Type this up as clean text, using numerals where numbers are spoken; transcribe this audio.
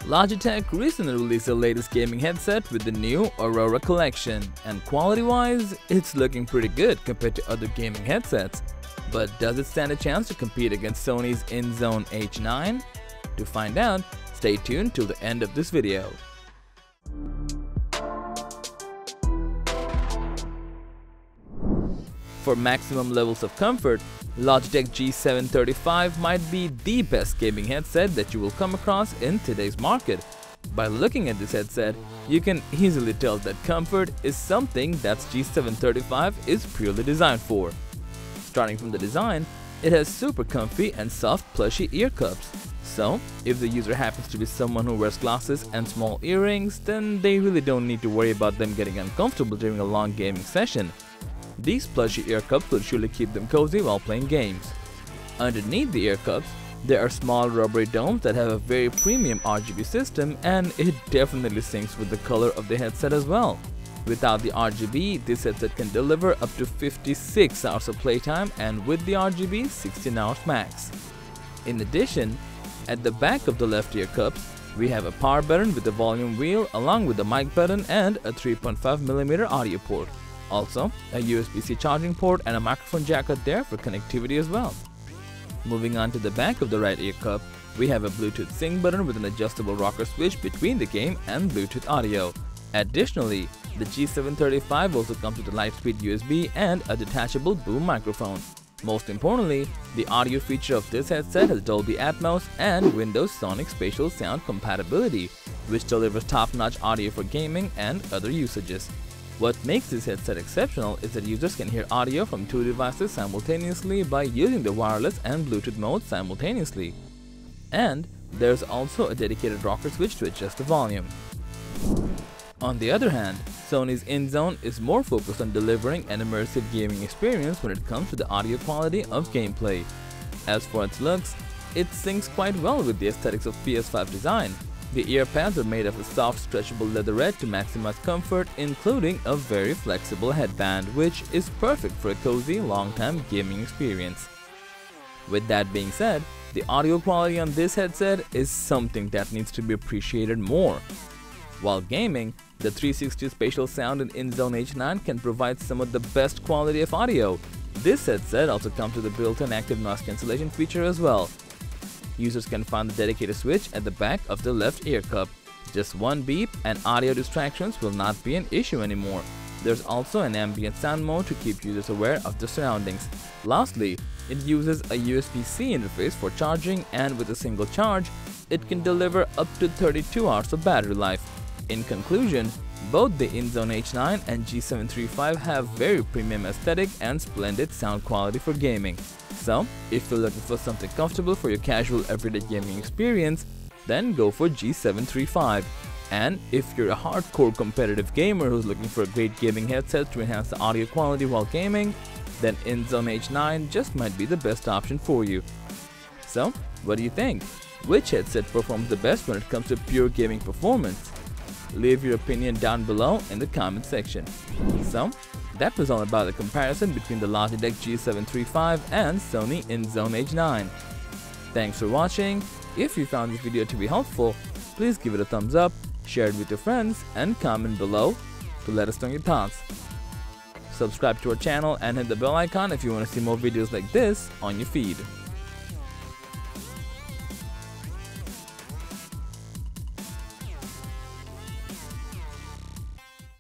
Logitech recently released their latest gaming headset with the new Aurora collection, and quality-wise, it's looking pretty good compared to other gaming headsets. But does it stand a chance to compete against Sony's INZONE H9? To find out, stay tuned till the end of this video. For maximum levels of comfort, Logitech G735 might be the best gaming headset that you will come across in today's market. By looking at this headset, you can easily tell that comfort is something that G735 is purely designed for. Starting from the design, it has super comfy and soft plushy ear cups. So, if the user happens to be someone who wears glasses and small earrings, then they really don't need to worry about them getting uncomfortable during a long gaming session. These plushy ear cups will surely keep them cozy while playing games. Underneath the ear cups, there are small rubbery domes that have a very premium RGB system, and it definitely syncs with the color of the headset as well. Without the RGB, this headset can deliver up to 56 hours of playtime, and with the RGB, 16 hours max. In addition, at the back of the left ear cups, we have a power button with a volume wheel along with a mic button and a 3.5mm audio port. Also, a USB-C charging port and a microphone jack are there for connectivity as well. Moving on to the back of the right ear cup, we have a Bluetooth sync button with an adjustable rocker switch between the game and Bluetooth audio. Additionally, the G735 also comes with a Lightspeed USB and a detachable boom microphone. Most importantly, the audio feature of this headset has Dolby Atmos and Windows Sonic Spatial Sound compatibility, which delivers top-notch audio for gaming and other usages. What makes this headset exceptional is that users can hear audio from two devices simultaneously by using the wireless and Bluetooth modes simultaneously. And there's also a dedicated rocker switch to adjust the volume. On the other hand, Sony's INZONE is more focused on delivering an immersive gaming experience when it comes to the audio quality of gameplay. As for its looks, it syncs quite well with the aesthetics of PS5 design. The ear pads are made of a soft stretchable leatherette to maximize comfort, including a very flexible headband, which is perfect for a cozy, long-time gaming experience. With that being said, the audio quality on this headset is something that needs to be appreciated more. While gaming, the 360 spatial sound in INZONE H9 can provide some of the best quality of audio. This headset also comes with a built-in active noise cancellation feature as well. Users can find the dedicated switch at the back of the left ear cup. Just one beep and audio distractions will not be an issue anymore. There's also an ambient sound mode to keep users aware of their surroundings. Lastly, it uses a USB-C interface for charging, and with a single charge, it can deliver up to 32 hours of battery life. In conclusion, both the INZONE H9 and G735 have very premium aesthetic and splendid sound quality for gaming. So, if you're looking for something comfortable for your casual everyday gaming experience, then go for G735. And if you're a hardcore competitive gamer who's looking for a great gaming headset to enhance the audio quality while gaming, then INZONE H9 just might be the best option for you. So, what do you think? Which headset performs the best when it comes to pure gaming performance? Leave your opinion down below in the comment section. So, that was all about the comparison between the Logitech G735 and Sony INZONE H9. Thanks for watching. If you found this video to be helpful, please give it a thumbs up, share it with your friends, and comment below to let us know your thoughts. Subscribe to our channel and hit the bell icon if you want to see more videos like this on your feed.